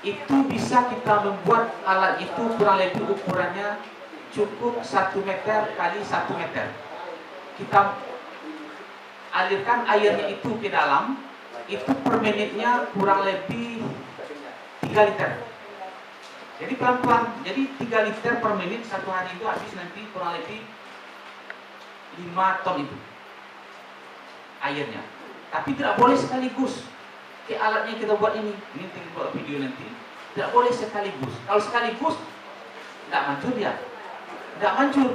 itu bisa kita membuat alat itu kurang lebih ukurannya cukup 1 meter kali 1 meter. Kita alirkan airnya itu ke dalam, itu per menitnya kurang lebih 3 liter. Jadi pelan-pelan, jadi 3 liter per menit satu hari itu habis nanti kurang lebih 5 ton itu airnya. Tapi tidak boleh sekaligus. Kayak alatnya kita buat ini kita buat video nanti. Tidak boleh sekaligus. Kalau sekaligus, tidak mancur dia. Tidak mancur,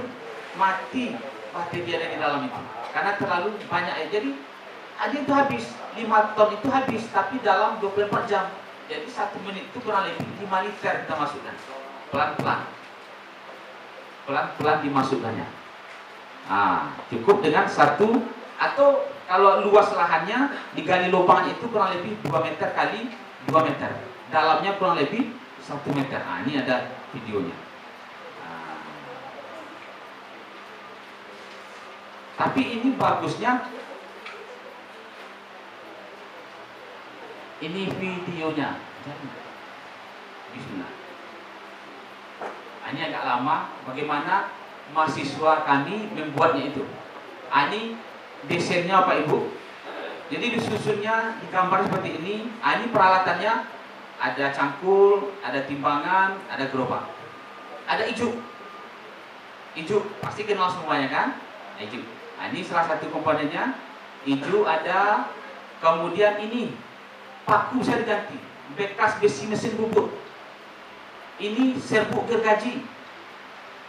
mati bakteri ada di dalam itu. Karena terlalu banyak air. Jadi ada itu habis, 5 ton itu habis, tapi dalam 24 jam. Jadi 1 menit itu kurang lebih 5 liter kita masukkan. Pelan-pelan. Pelan-pelan dimasukkannya. Nah, cukup dengan 1, atau kalau luas lahannya digali lubang itu kurang lebih 2 meter kali 2 meter. Dalamnya kurang lebih 1 meter. Nah, ini ada videonya. Nah. Tapi ini bagusnya, ini videonya. Bismillah. Ini agak lama. Bagaimana mahasiswa kami membuatnya itu. Ini desainnya Pak Ibu. Jadi disusunnya di gambar seperti ini. Ini peralatannya, ada cangkul, ada timbangan, ada gerobak, ada ijuk. Ijuk pasti kenal semuanya kan? Ijuk. Ini salah satu komponennya. Ijuk ada. Kemudian ini paku saya diganti, bekas besi mesin bubur. Ini serbuk gergaji,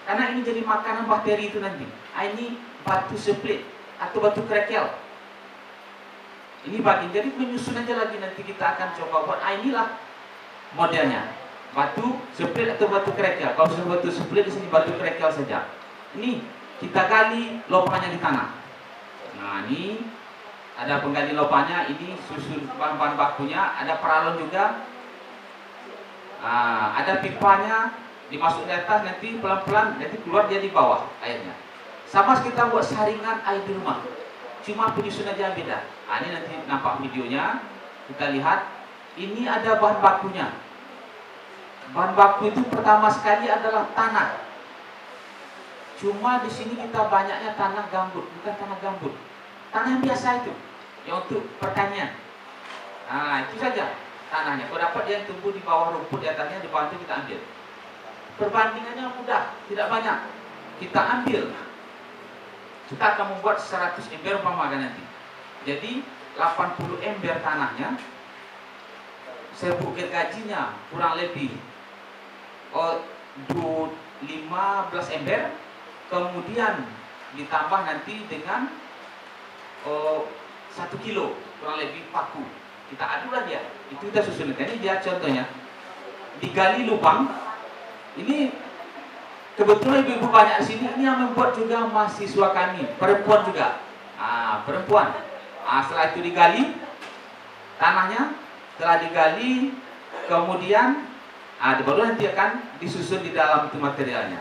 karena ini jadi makanan bakteri itu nanti. Ini batu split atau batu krekel. Ini bagi, jadi menyusun aja lagi, nanti kita akan coba buat. Inilah modelnya, batu split atau batu krekel. Kalau sudah batu split di sini batu krekel saja. Ini kita gali lubangnya di tanah. Nah, ini ada penggali lubangnya, ini susun bahan-bahan bakunya, ada peralon juga. Nah, ada pipanya, dimasuk di atas, nanti pelan-pelan nanti keluar dia di bawah airnya. Sama kita buat saringan air di rumah, cuma penyusun aja yang beda. Nah, ini nanti nampak videonya, kita lihat. Ini ada bahan bakunya. Bahan baku itu pertama sekali adalah tanah. Cuma di sini kita banyaknya tanah gambut, bukan tanah gambut, tanah yang biasa itu, yang untuk pertanian. Nah, itu saja tanahnya. Kalau dapat dia tumbuh di bawah rumput, di atasnya, di bawah itu kita ambil. Perbandingannya mudah, tidak banyak. Kita ambil. Kita akan membuat 100 ember umpama nanti. Jadi 80 ember tanahnya, serbuk gergajinya kurang lebih 15 ember. Kemudian ditambah nanti dengan 1 kilo kurang lebih paku. Kita adulah dia. Itu kita susun. Ini dia contohnya. Digali lubang. Ini kebetulan ibu-ibu banyak di sini. Ini yang membuat juga mahasiswa kami, perempuan juga. Perempuan. Setelah itu digali tanahnya, setelah digali kemudian baru nanti akan disusun di dalam itu materialnya.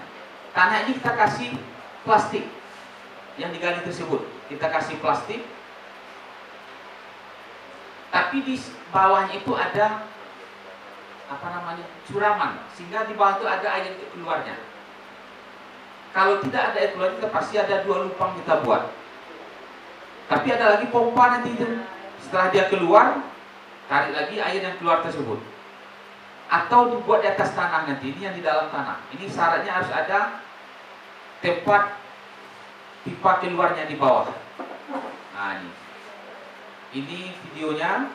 Tanah ini kita kasih plastik yang digali tersebut. Kita kasih plastik. Tapi di bawahnya itu ada curaman, sehingga di bawah itu ada air keluarnya. Kalau tidak ada air keluar, kita pasti ada 2 lubang kita buat. Tapi ada lagi pompa nanti itu. Setelah dia keluar, tarik lagi air yang keluar tersebut. Atau dibuat di atas tanah nanti, ini yang di dalam tanah. Ini syaratnya harus ada tempat pipa keluarnya di bawah. Nah, ini videonya.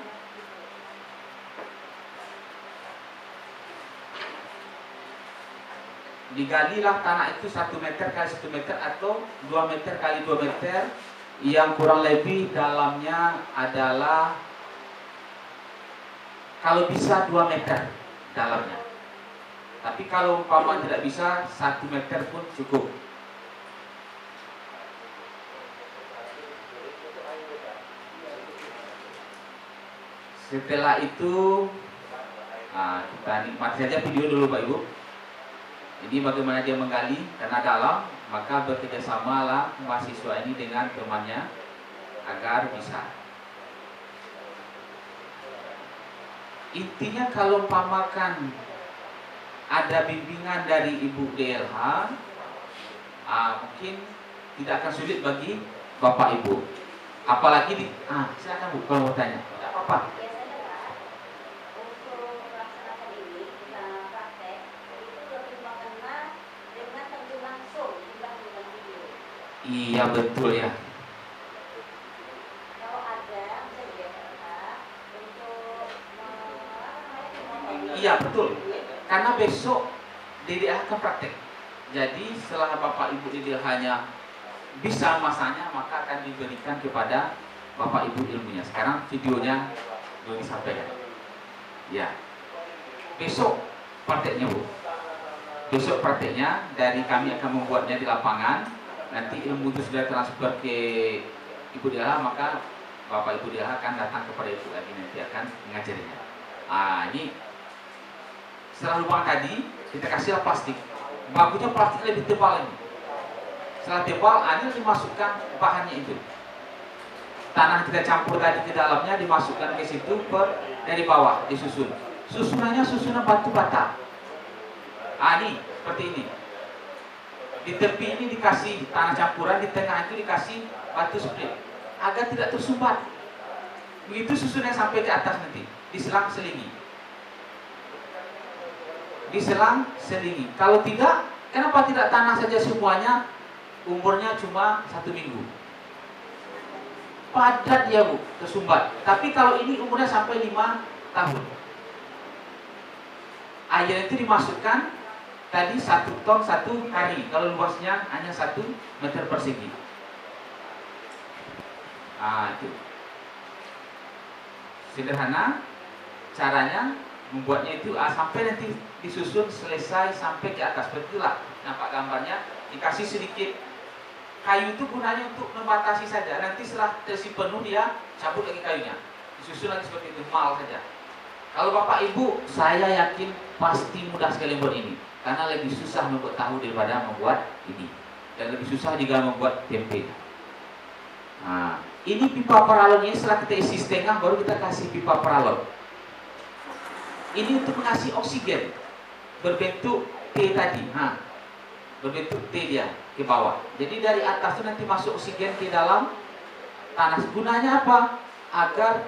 Digalilah tanah itu 1 meter kali 1 meter atau 2 meter kali 2 meter, yang kurang lebih dalamnya adalah kalau bisa 2 meter dalamnya. Tapi kalau umpama tidak bisa, 1 meter pun cukup. Setelah itu kita nikmati saja video dulu Pak Ibu. Ini bagaimana dia menggali, karena dalam, maka bekerjasamalah mahasiswa ini dengan temannya agar bisa. Intinya kalau umpamakan ada bimbingan dari Ibu DLH, mungkin tidak akan sulit bagi Bapak Ibu. Apalagi silakan Bu kalau mau tanya. Tidak apa-apa. Iya betul ya. Iya betul. Karena besok DDH akan praktek. Jadi setelah Bapak Ibu DDH-nya bisa masanya, maka akan diberikan kepada Bapak Ibu ilmunya. Sekarang videonya belum disampaikan. Ya. Besok prakteknya Bu. Besok prakteknya dari kami akan membuatnya di lapangan. Nanti ilmu itu sudah transfer ke Ibu DLH, maka Bapak Ibu DLH akan datang kepada Ibu lagi, nanti akan mengajarinya. Ini setelah lubang tadi kita kasih plastik. Bagusnya plastik lebih tebal ini. Setelah tebal, ini dimasukkan bahannya itu. Tanah kita campur tadi ke dalamnya, dimasukkan ke situ dari bawah disusun. Susunannya susunan batu bata. Ini seperti ini. Di tepi ini dikasih tanah campuran, di tengah itu dikasih batu split agar tidak tersumbat. Begitu susunnya sampai ke atas nanti, diselang selingi. Diselang selingi. Kalau tidak, kenapa tidak tanah saja semuanya? Umurnya cuma 1 minggu. Padat ya Bu, tersumbat. Tapi kalau ini umurnya sampai 5 tahun. Air itu dimasukkan tadi 1 ton 1 hari. Kalau luasnya hanya 1 meter persegi. Itu sederhana caranya membuatnya itu sampai nanti disusun selesai sampai ke atas. Betullah nampak gambarnya, dikasih sedikit kayu itu gunanya untuk membatasi saja. Nanti setelah terisi penuh dia cabut lagi kayunya, disusun lagi seperti itu, mal saja. Kalau Bapak Ibu, saya yakin pasti mudah sekali membuat ini, karena lebih susah membuat tahu daripada membuat ini, dan lebih susah juga membuat tempe. Ini pipa paralonnya, setelah kita isi setengah baru kita kasih pipa paralon. Ini untuk mengasih oksigen berbentuk T tadi, berbentuk T dia ke bawah. Jadi dari atas itu nanti masuk oksigen ke dalam tanah. Gunanya apa? Agar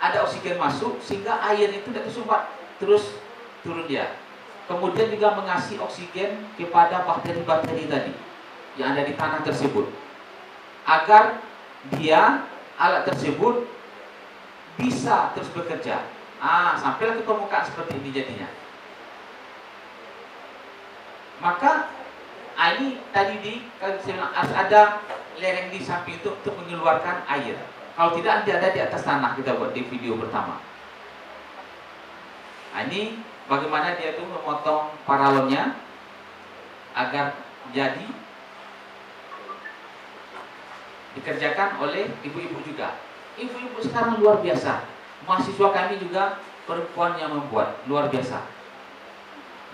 ada oksigen masuk sehingga air itu tidak tersumbat, terus turun dia. Kemudian juga mengasih oksigen kepada bakteri-bakteri tadi yang ada di tanah tersebut, agar dia alat tersebut bisa terus bekerja. Sampailah ke permukaan seperti ini jadinya. Maka ini tadi harus ada lereng di samping itu untuk mengeluarkan air. Kalau tidak nanti ada di atas tanah, kita buat di video pertama. Ini bagaimana dia tuh memotong paralonnya agar jadi dikerjakan oleh ibu-ibu juga. Ibu-ibu sekarang luar biasa. Mahasiswa kami juga perempuan yang membuat luar biasa.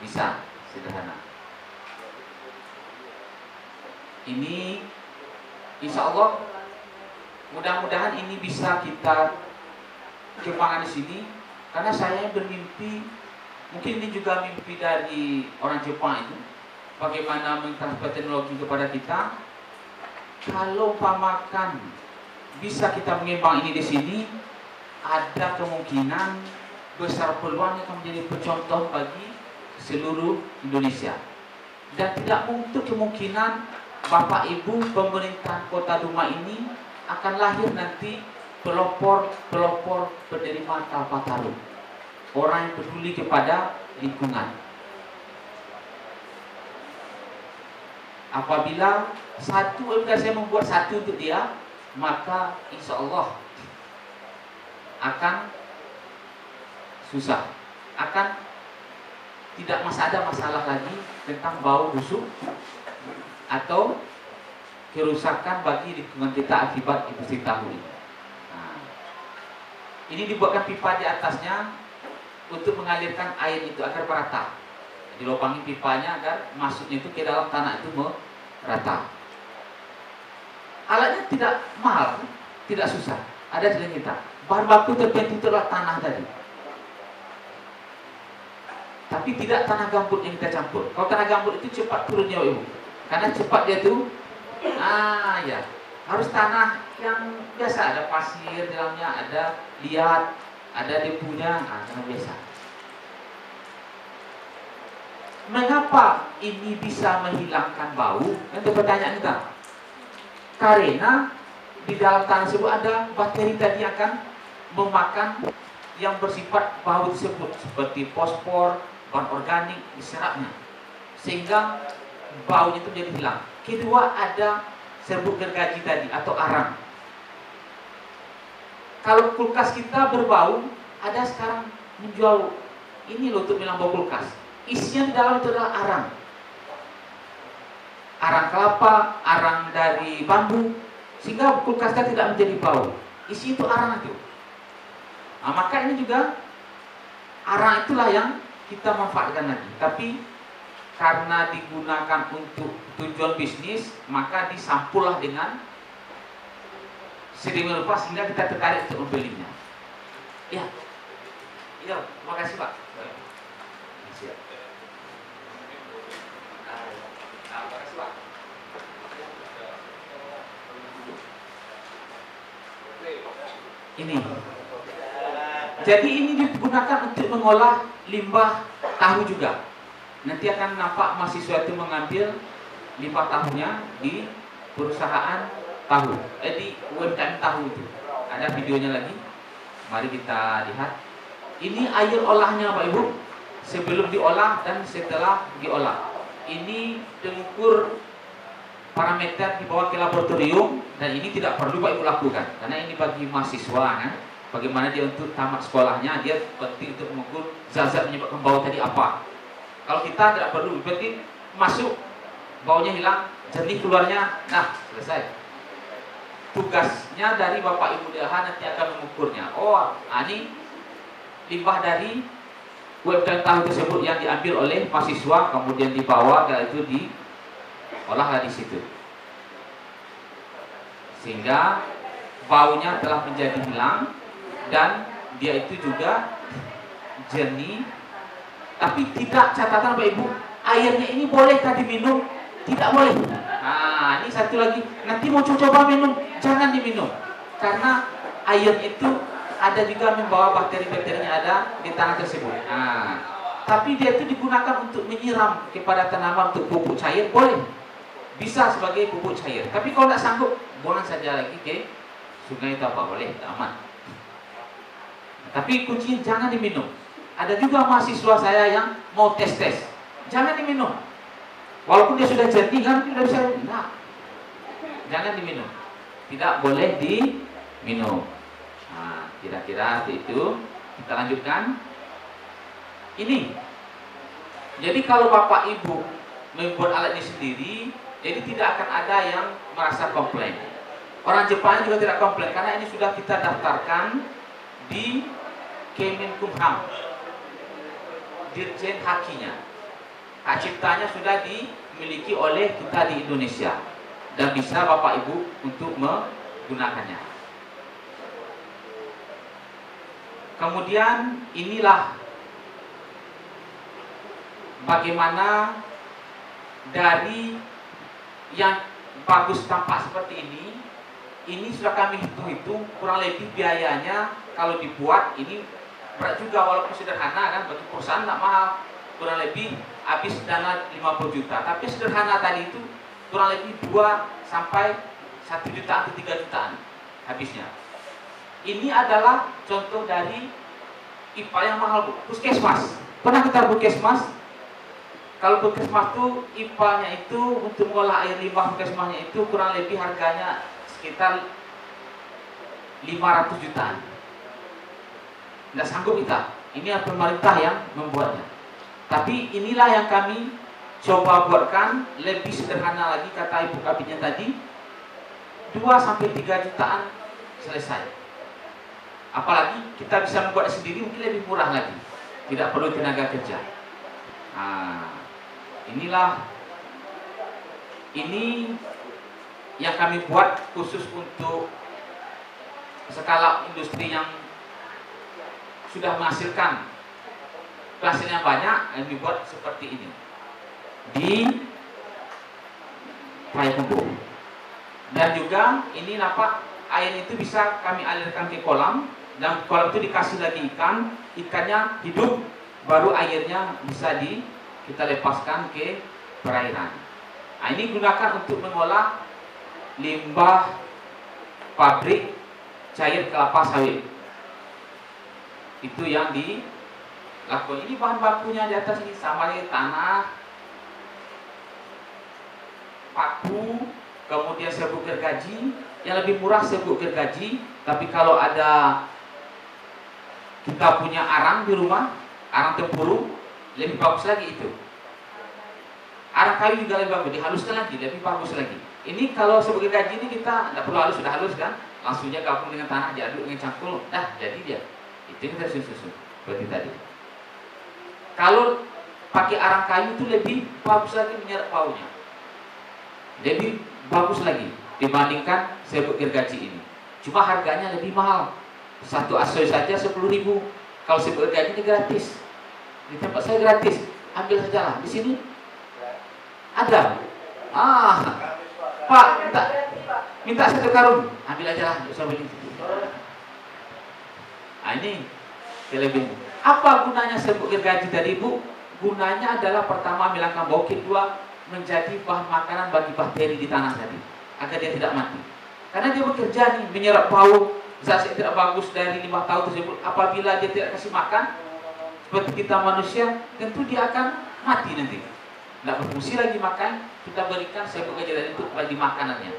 Bisa sederhana. Ini insya Allah mudah-mudahan ini bisa kita kembangkan di sini, karena saya bermimpi, mungkin ini juga mimpi dari orang Jepang itu, bagaimana mentransfer teknologi kepada kita. Kalau umpamakan bisa kita mengembang ini di sini, ada kemungkinan besar peluang akan menjadi pencontoh bagi seluruh Indonesia. Dan tidak untuk kemungkinan Bapak Ibu pemerintah Kota Duma ini akan lahir nanti pelopor penerima Kalpataru, orang yang peduli kepada lingkungan. Apabila saya membuat satu untuk dia, maka insya Allah akan susah, akan tidak ada masalah lagi tentang bau busuk atau kerusakan bagi lingkungan kita akibat industri tahu ini. Ini dibuatkan pipa di atasnya untuk mengalirkan air itu agar merata. Dilobangi pipanya agar masuknya itu ke dalam tanah itu merata. Alatnya tidak mahal, tidak susah. Ada di kita. Bahan baku terpenting itulah tanah tadi. tapi tidak tanah gambut yang kita campur. Kalau tanah gambut itu cepat turunnya Ibu, karena cepat dia tuh. Ya, harus tanah yang biasa, ada pasir dalamnya, ada liat, ada debunya, tanah biasa. Mengapa ini bisa menghilangkan bau? Itu pertanyaan kita. Karena di dalam tanah tersebut ada bakteri tadi akan memakan yang bersifat bau tersebut, seperti fosfor, bahan organik diserapnya, sehingga baunya itu jadi hilang. Kedua, ada serbuk gergaji tadi atau arang. Kalau kulkas kita berbau, ada sekarang menjual ini loh untuk bilang bau kulkas. Isinya di dalam itu adalah arang. Arang kelapa, arang dari bambu, sehingga kulkasnya tidak menjadi bau. Isi itu arang itu. Maka ini juga arang itulah yang kita manfaatkan lagi. Tapi karena digunakan untuk tujuan bisnis, maka disampullah dengan sedemikian rupa sehingga kita tertarik untuk membelinya. Ya, terima kasih Pak. Siap. Terima kasih Pak. Ini. Jadi ini digunakan untuk mengolah limbah tahu juga. Nanti akan nampak mahasiswa itu mengambil limbah tahunya di perusahaan tahu, di UMKM tahu itu. Ada videonya lagi. Mari kita lihat. Ini air olahnya Pak Ibu, sebelum diolah dan setelah diolah. Ini diukur parameter dibawa ke laboratorium, dan ini tidak perlu Pak Ibu lakukan karena ini bagi mahasiswa kan. Bagaimana dia untuk tamat sekolahnya, dia penting untuk mengukur zat-zat menyebabkan bau tadi apa. Kalau kita tidak perlu, penting masuk, baunya hilang, jernih keluarnya, nah selesai. Tugasnya dari Bapak Ibu DH nanti akan mengukurnya. Ini limbah dari UMKM tahu tersebut yang diambil oleh mahasiswa, kemudian dibawa ke itu diolahlah di situ, sehingga baunya telah menjadi hilang dan dia itu juga jernih. Tapi tidak, catatan Bapak Ibu, airnya ini bolehkah diminum? Tidak boleh. Ini satu lagi, nanti mau coba minum, jangan diminum, karena air itu ada juga membawa bakteri-bakterinya ada di tanah tersebut. Tapi dia itu digunakan untuk menyiram kepada tanaman untuk pupuk cair, boleh, bisa sebagai pupuk cair. Tapi kalau tidak sanggup, buang saja lagi ke sungai itu apa boleh, aman. Tapi kuncinya jangan diminum. Ada juga mahasiswa saya yang mau tes, jangan diminum. Walaupun dia sudah jernih kan, sudah bisa, jangan diminum. Tidak boleh diminum. Kira-kira itu. Kita lanjutkan. Ini. Jadi kalau Bapak Ibu membuat alat ini sendiri, jadi tidak akan ada yang merasa komplain. Orang Jepang juga tidak komplain karena ini sudah kita daftarkan di Kemenkumham, Dirjen Hakinya. Hak ciptanya sudah dimiliki oleh kita di Indonesia dan bisa Bapak Ibu untuk menggunakannya. Kemudian inilah bagaimana dari yang bagus tampak seperti ini sudah kami hitung-hitung kurang lebih biayanya kalau dibuat ini berat juga, walaupun sederhana kan, bagi perusahaan tidak mahal, kurang lebih habis dana 50 juta. Tapi sederhana tadi itu kurang lebih 2 sampai 1 jutaan ke 3 jutaan habisnya. Ini adalah contoh dari IPA yang mahal, Bu. Puskesmas. Pernah kita puskesmas? Kalau puskesmas itu IPA-nya itu untuk mengolah air limbah puskesmasnya itu kurang lebih harganya sekitar 500 jutaan. Tidak sanggup kita. Ini pemerintah yang membuatnya. Tapi inilah yang kami coba buatkan lebih sederhana lagi, kata Ibu Kabinnya tadi, 2 sampai 3 jutaan selesai. Apalagi kita bisa membuat sendiri mungkin lebih murah lagi, tidak perlu tenaga kerja. Ini yang kami buat khusus untuk skala industri yang sudah menghasilkan plastiknya banyak, kami buat seperti ini di Payakumbuh. Dan juga ini nampak air itu bisa kami alirkan ke kolam, dan kolam itu dikasih lagi ikan, ikannya hidup, baru airnya bisa kita lepaskan ke perairan. Nah, ini gunakan untuk mengolah limbah pabrik cair kelapa sawit. Itu yang dilakukan. Ini bahan bakunya di atas ini sama dengan tanah, paku, kemudian serbuk gergaji. Yang lebih murah serbuk gergaji, tapi kalau ada kita punya arang di rumah, arang tempurung, lebih bagus lagi itu. Arang kayu juga lebih bagus, dihaluskan lagi, lebih bagus lagi. Ini kalau serbuk gergaji ini kita tidak perlu halus, sudah halus kan, langsungnya gabung dengan tanah, diaduk dengan cangkul, jadi dia. Itu kita susun seperti tadi. Kalau pakai arang kayu itu lebih bagus lagi menyerap baunya, lebih bagus lagi dibandingkan serbuk gergaji ini. Cuma harganya lebih mahal. Satu asoy saja 10.000. Kalau serbuk gergaji ini gratis. Di tempat saya gratis. Ambil saja lah. Di sini ada. Pak, minta 1 karung. Ambil aja lah, enggak usah beli. Nah, ini kelebihan. Apa gunanya serbuk gergaji tadi, Bu? Gunanya adalah pertama menghilangkan bau, kedua menjadi bahan makanan bagi bakteri di tanah tadi, agar dia tidak mati. Karena dia bekerja nih, menyerap bau zat yang tidak bagus dari limbah tahu tersebut. Apabila dia tidak kasih makan, seperti kita manusia, tentu dia akan mati nanti. Tidak berfungsi lagi makan, kita berikan serbuk gergaji itu bagi makanannya.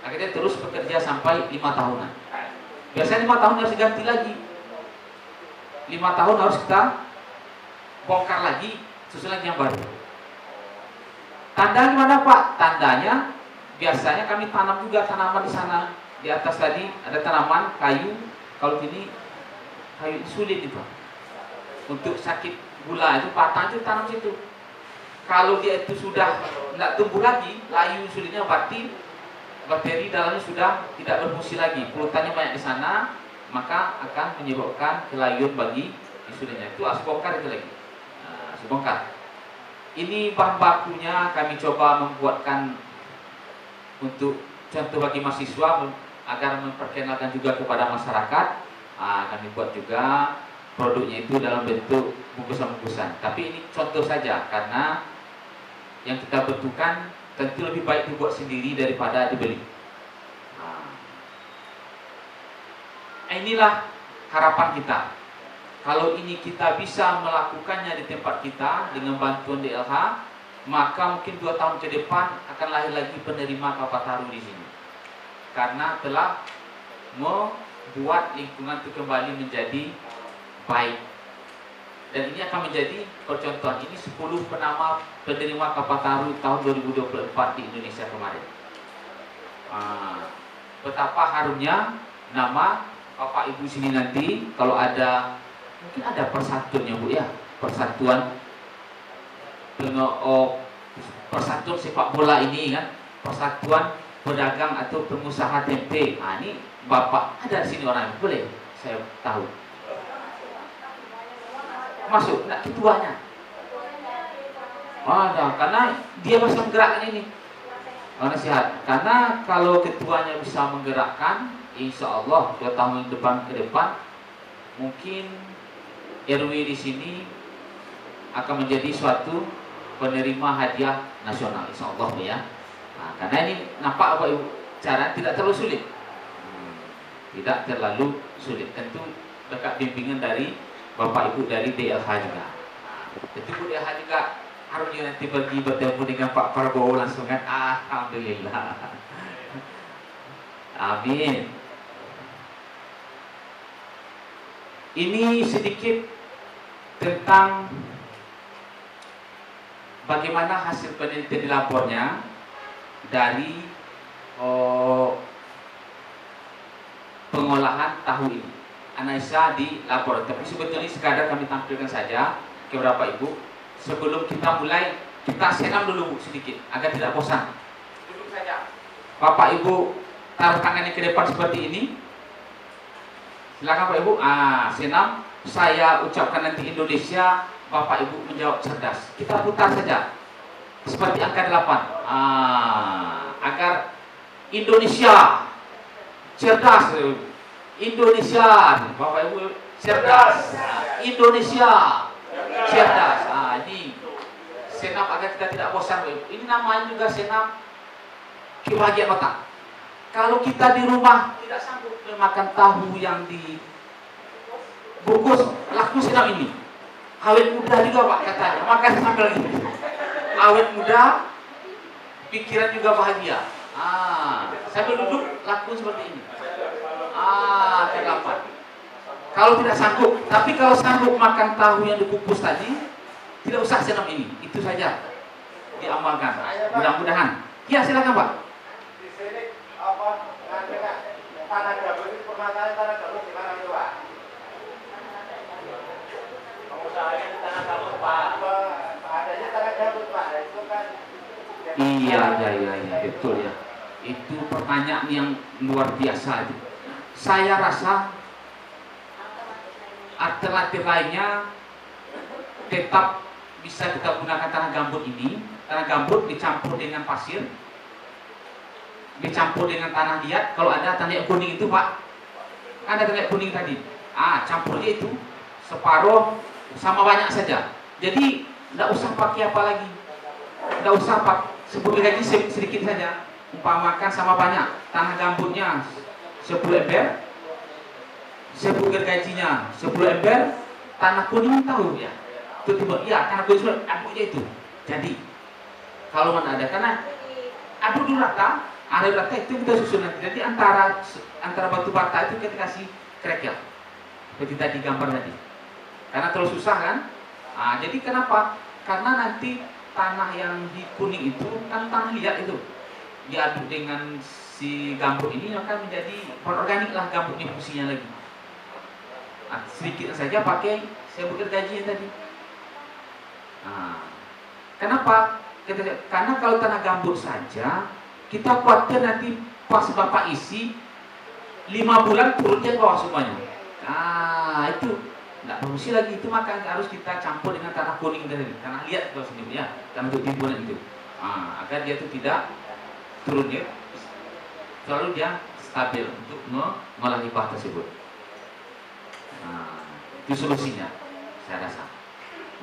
Akhirnya terus bekerja sampai 5 tahunan. Biasanya 5 tahun harus diganti lagi. 5 tahun harus kita bongkar lagi, susun lagi yang baru. Tanda gimana Pak? Tandanya biasanya kami tanam juga tanaman di sana. Di atas tadi ada tanaman kayu. Kalau ini kayu sulit itu. Untuk sakit gula itu patah itu tanam situ. Kalau dia itu sudah tidak tumbuh lagi, layu sulitnya berarti bakteri dalamnya sudah tidak berfungsi lagi. Polutannya banyak di sana, maka akan menyebabkan kelayuan bagi insulinnya. Itu harus bongkar itu lagi. Nah, harus bongkar. Ini bahan bakunya kami coba membuatkan untuk contoh bagi mahasiswa agar memperkenalkan juga kepada masyarakat. Kami buat juga produknya itu dalam bentuk bungkusan-bungkusan. Tapi ini contoh saja, karena yang kita butuhkan tentu lebih baik dibuat sendiri daripada dibeli. Inilah harapan kita. Kalau ini kita bisa melakukannya di tempat kita dengan bantuan DLH, maka mungkin 2 tahun ke depan akan lahir lagi penerima Kapak Taru di sini. Karena telah membuat lingkungan itu kembali menjadi baik. Dan ini akan menjadi percontohan. Ini 10 penerima Kapak Taru tahun 2024 di Indonesia kemarin. Betapa harumnya nama Bapak Ibu sini nanti, kalau ada mungkin ada persatuannya Bu ya, persatuan sepak bola ini kan, persatuan pedagang atau pengusaha tempe. Ini Bapak ada di sini orang, boleh saya tahu? Masuk, enggak ketuanya? Ada, karena dia bisa menggerakkan ini. Nasihat. Karena kalau ketuanya bisa menggerakkan, insya Allah 2 tahun ke depan mungkin RW di sini akan menjadi suatu penerima hadiah nasional, insya Allah ya. Karena ini nampak Bapak Ibu, cara tidak terlalu sulit, tidak terlalu sulit. Tentu dekat bimbingan dari Bapak Ibu dari DLH juga. Tentu Bu DLH juga harusnya nanti pergi bertemu dengan Pak Prabowo langsung kan. Alhamdulillah. Amin. Ini sedikit tentang bagaimana hasil penelitian di labornya dari pengolahan tahu ini, analisa di labor. Tapi sebetulnya sekadar kami tampilkan saja ke beberapa ibu. Sebelum kita mulai, kita senam dulu sedikit agar tidak bosan. Duduk saja. Bapak Ibu taruh tangannya ke depan seperti ini. Silakan Pak Ibu. Senam. Saya ucapkan nanti Indonesia Bapak Ibu menjawab cerdas. Kita putar saja seperti angka 8. Agar Indonesia cerdas. Indonesia, Bapak Ibu cerdas. Indonesia cerdas. Ini senam agar kita tidak bosan. Ini namanya juga senam kebahagiaan otak. Kalau kita di rumah tidak sanggup makan tahu yang dibungkus, laku senam ini. Awet muda juga Pak katanya, makan sambil gini. Awet muda, pikiran juga bahagia. Sambil duduk laku seperti ini. Ke-8. Kalau tidak sanggup, tapi kalau sanggup makan tahu yang dikukus tadi, tidak usah senam ini. Itu saja diamalkan. Mudah-mudahan. Ya silakan Pak. Di sini tanah gabut itu permasalahan tanah gabut gimana itu Pak? Pengusahanya di tanah gabut Pak. Adanya tanah gabut Pak. Itu kan. Iya, betul ya. Itu pertanyaan yang luar biasa itu. Saya rasa alternatif lainnya tetap bisa kita gunakan tanah gambut ini. Tanah gambut dicampur dengan pasir, dicampur dengan tanah liat. Kalau ada tanah liat kuning itu Pak, ada tanah liat kuning tadi. Campurnya itu separuh sama banyak saja. Jadi tidak usah pakai apa lagi, tidak usah pakai sebut lagi sedikit saja. Umpamakan sama banyak tanah gambutnya 10 ember, sebut gergajinya 10 ember, tanah kuning tahu ya. Itu ya tanah kuning aduknya itu. Jadi kalau mana ada, karena aduk dulu rata, itu kita susun nanti. Jadi antara batu bata itu kita kasih krekel, seperti tadi gambar tadi. Karena terlalu susah kan? Jadi kenapa? Karena nanti tanah yang di kuning itu kan tanah liat itu, diaduk dengan si gambut ini akan menjadi organik lah gambutnya fungsinya lagi. Sedikit saja pakai sebut gergaji yang tadi. Kenapa? Karena kalau tanah gambut saja, kita khawatir nanti pas Bapak isi 5 bulan turunnya ke bawah semuanya. Itu tidak fungsi lagi. Itu maka harus kita campur dengan tanah kuning tadi, tanah liat kalau sendiri ya, tanah untuk timbunan itu. Agar dia itu tidak turun ya, selalu dia stabil untuk mengolah limbah tersebut. Itu solusinya, saya rasa.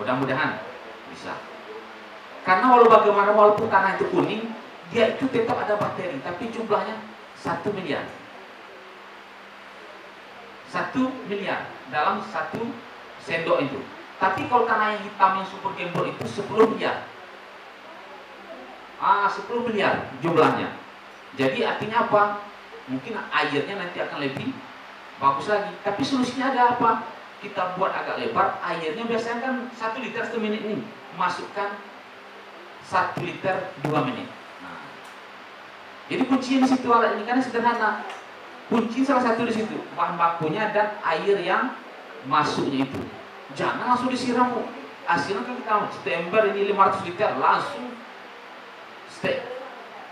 Mudah-mudahan bisa. Karena walaupun tanah itu kuning, dia itu tetap ada bakteri, tapi jumlahnya 1 miliar. 1 miliar dalam 1 sendok itu. Tapi kalau tanah yang hitam yang super gembol itu 10 miliar. 10 miliar jumlahnya. Jadi artinya apa? Mungkin airnya nanti akan lebih bagus lagi. Tapi solusinya ada apa? Kita buat agak lebar, airnya biasanya kan 1 liter 1 menit ini. Masukkan 1 liter 2 menit. Jadi kuncinya di situ alat ini, karena sederhana. Kunci salah satu di situ, bahan bakunya dan air yang masuknya itu. Jangan langsung disiram. Hasilnya kan kita ember ini 500 liter langsung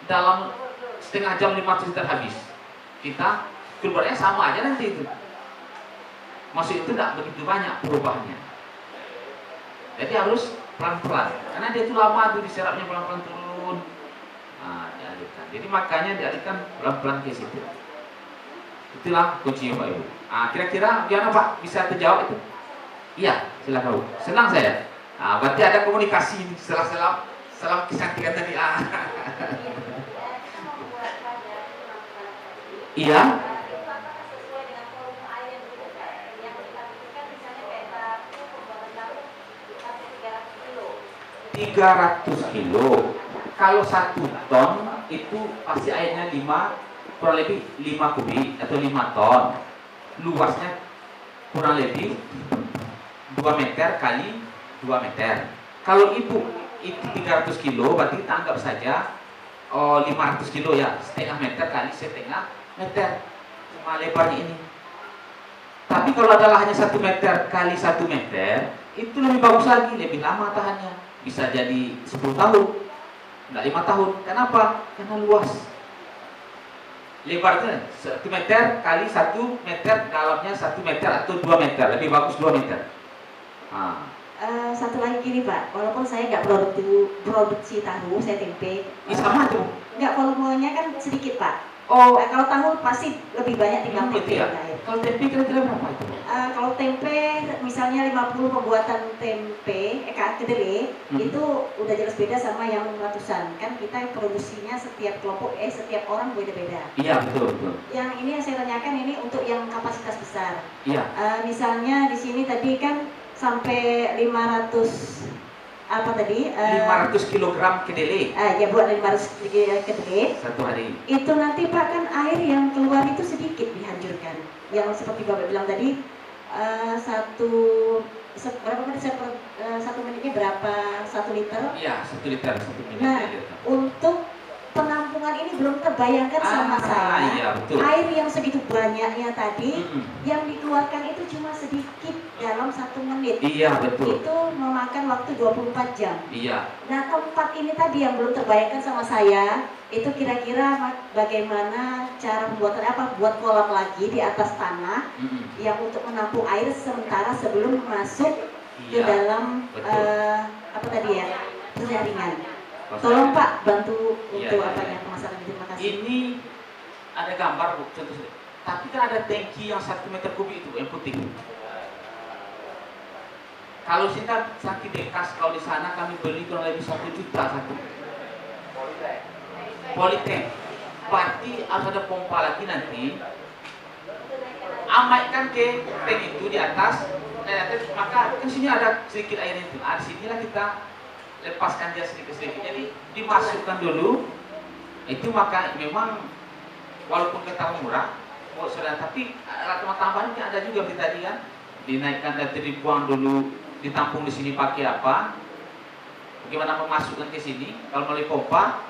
dalam setengah jam 500 liter habis. Kita keluarnya sama aja nanti itu. Masuk itu tidak begitu banyak perubahannya. Jadi harus pelan-pelan, karena dia itu lama tuh diserapnya pelan-pelan turun. Dialihkan. Jadi makanya dialihkan pelan-pelan ke situ. Itulah kuncinya Pak Ibu. Kira-kira gimana Pak? Bisa terjawab itu? Iya, silakan Bu. Senang saya. Berarti ada komunikasi setelah kesantikan tadi. Iya. 300 kilo. Kalau 1 ton itu pasti airnya 5, kurang lebih 5 kubik atau 5 ton. Luasnya kurang lebih 2 meter kali 2 meter. Kalau itu 300 kilo, berarti kita anggap saja 500 kilo ya, setengah meter kali setengah meter. Cuma lebarnya ini. Tapi kalau adalah hanya 1 meter kali 1 meter, itu lebih bagus lagi, lebih lama tahannya. Bisa jadi 10 tahun, enggak 5 tahun. Kenapa? Karena luas. Lebarnya 1 meter kali 1 meter, dalamnya 1 meter atau 2 meter. Lebih bagus 2 meter. Satu lagi gini Pak, walaupun saya nggak produksi tahu, saya tempe. Sama tuh. Nggak, volumenya kan sedikit Pak. Oh, Kalau tahu pasti lebih banyak timbang tempe. ya. Kalau tempe kira-kira berapa itu? Kalau tempe misalnya 50 pembuatan tempe kedelai itu udah jelas beda sama yang ratusan. Kan kita produksinya setiap kelompok setiap orang beda-beda. Iya, betul. Yang ini yang saya tanyakan ini untuk yang kapasitas besar. Iya. Misalnya di sini tadi kan sampai 500 apa tadi? 500 kg kedelai. Ya buat 500 kedelai. Satu hari. Itu nanti Pak kan air yang keluar itu sedikit dihancurkan. Yang seperti Bapak bilang tadi, satu menitnya berapa 1 liter? Iya, 1 liter 1 menit. Nah, untuk penampungan ini belum terbayangkan sama saya. Iya, betul. Air yang segitu banyaknya tadi, yang dikeluarkan itu cuma sedikit dalam 1 menit. Iya, betul. Itu memakan waktu 24 jam. Iya. Nah, tempat ini tadi yang belum terbayangkan sama saya, itu kira-kira bagaimana cara pembuatan buat kolam lagi di atas tanah yang untuk menampung air sementara sebelum masuk ke dalam penyaringan. Tolong Pak bantu untuk pemasaran itu. Terima kasih. Ini ada gambar Bu, contoh. Tapi kan ada tangki yang 1 meter kubik itu yang putih. Kalau kita sakit bekas, kalau di sana kami beli kurang lebih 1 juta satu. Politank. Berarti harus ada pompa lagi nanti. Amaikan ke tank itu di atas, maka kan sini ada sedikit air itu. Di sinilah kita lepaskan dia sedikit-sedikit. Jadi dimasukkan dulu. Itu maka memang walaupun kita murah, tapi alat tambahan ada juga tadi kan. Dinaikkan dan dibuang dulu, ditampung di sini pakai apa? Bagaimana memasukkan ke sini? Kalau melalui pompa,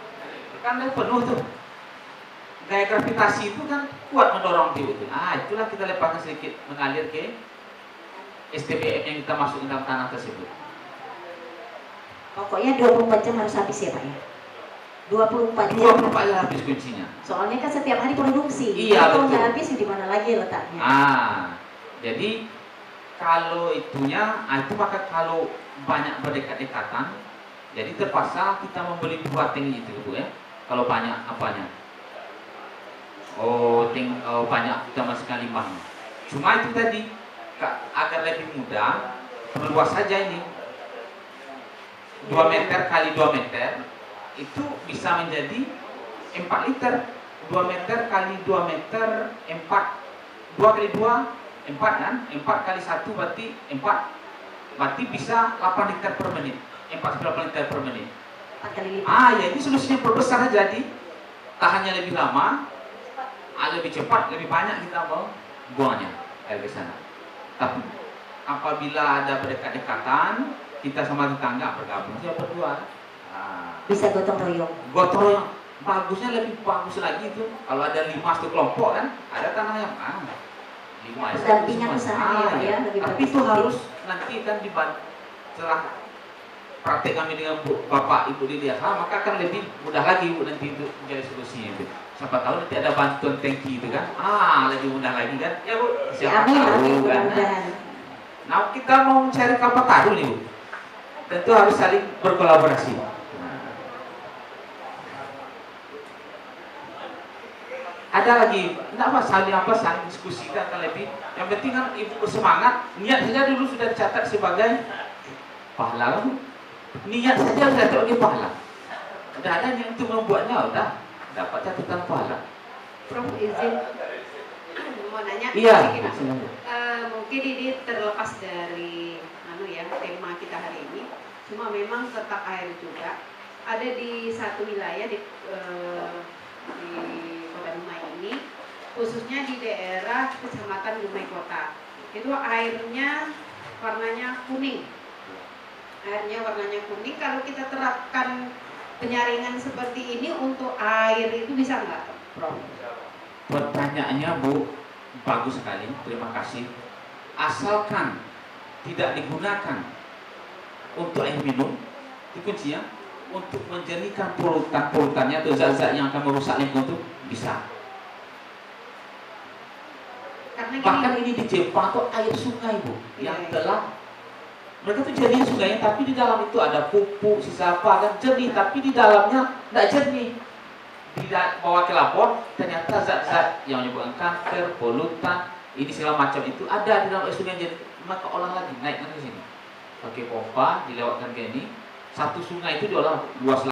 kan penuh tuh. Gaya gravitasi itu kan kuat mendorong itu. Itulah kita lepaskan sedikit mengalir ke STBM yang kita masukkan dalam tanah tersebut. Pokoknya 24 jam harus habis ya Pak ya? 24 jam. 24 jam habis kuncinya. Soalnya kan setiap hari produksi. Iya, kalau betul. nggak habis di mana lagi letaknya? Jadi kalau itunya, itu maka kalau banyak berdekat-dekatan, jadi terpaksa kita membeli 2 tank itu Bu ya. Kalau banyak apanya? Banyak kita masukkan limbahnya. Cuma itu tadi agar lebih mudah, perluas saja ini. 2 meter kali 2 meter itu bisa menjadi 4 liter. 2 meter kali 2 meter 4. 2 kali 2 4 kan? 4 kali 1 berarti 4. Berarti bisa 8 liter per menit. 48 liter per menit. 4 kali lipat. Ya ini solusinya perbesar jadi tahannya lebih lama, lebih cepat, lebih banyak kita buangnya air ke sana. Tapi apabila ada berdekat-dekatan, kita sama tetangga bergabung saja berdua. Bisa gotong royong. Gotong royong. Bagusnya lebih bagus lagi itu kalau ada 5 satu kelompok kan, ada tanah yang 5 pendampingan usahanya Pak ya, lebih tapi bagus. itu harus nanti kan setelah praktek kami dengan Bapak Ibu di desa, maka akan lebih mudah lagi Bu nanti itu menjadi solusinya itu. Siapa tahu nanti ada bantuan tangki itu kan, lebih mudah lagi kan, ya Bu. Siapa tahu kan. Nah kita mau mencari kapal tahu nih Bu, tentu harus saling berkolaborasi. Ada lagi, saling diskusi kita akan lebih. Yang penting kan Ibu bersemangat, niat saja dulu sudah dicatat sebagai pahala. Niat saja sudah sebagai pahala. Udah ada yang itu membuatnya, udah dapat catatan pahala. Prof izin mau nanya. Iya. Mungkin ini terlepas dari tema kita hari ini. Cuma memang tentang air juga. Ada di satu wilayah di Kota Dumai ini, khususnya di daerah Kecamatan Dumai Kota. Itu airnya warnanya kuning. Kalau kita terapkan penyaringan seperti ini untuk air itu bisa nggak, Prof? Pertanyaannya Bu, bagus sekali, terima kasih. Asalkan tidak digunakan untuk air minum, itu kuncinya. Untuk menjernihkan polutannya atau zat-zat yang akan merusak lingkungan itu bisa. Bahkan ini di Jepang itu air sungai Bu, yang telah Mereka tuh jernih sungainya, tapi di dalam itu ada pupuk, sisa apa kan jernih, tapi di dalamnya tidak jernih. Tidak bawa ke labor, ternyata zat-zat yang menyebabkan kanker, polutan, ini segala macam itu ada di dalam air sungai. Jadi maka olah lagi, naikkan ke sini. Pakai pompa, dilewatkan ke ini. Satu sungai itu diolah luas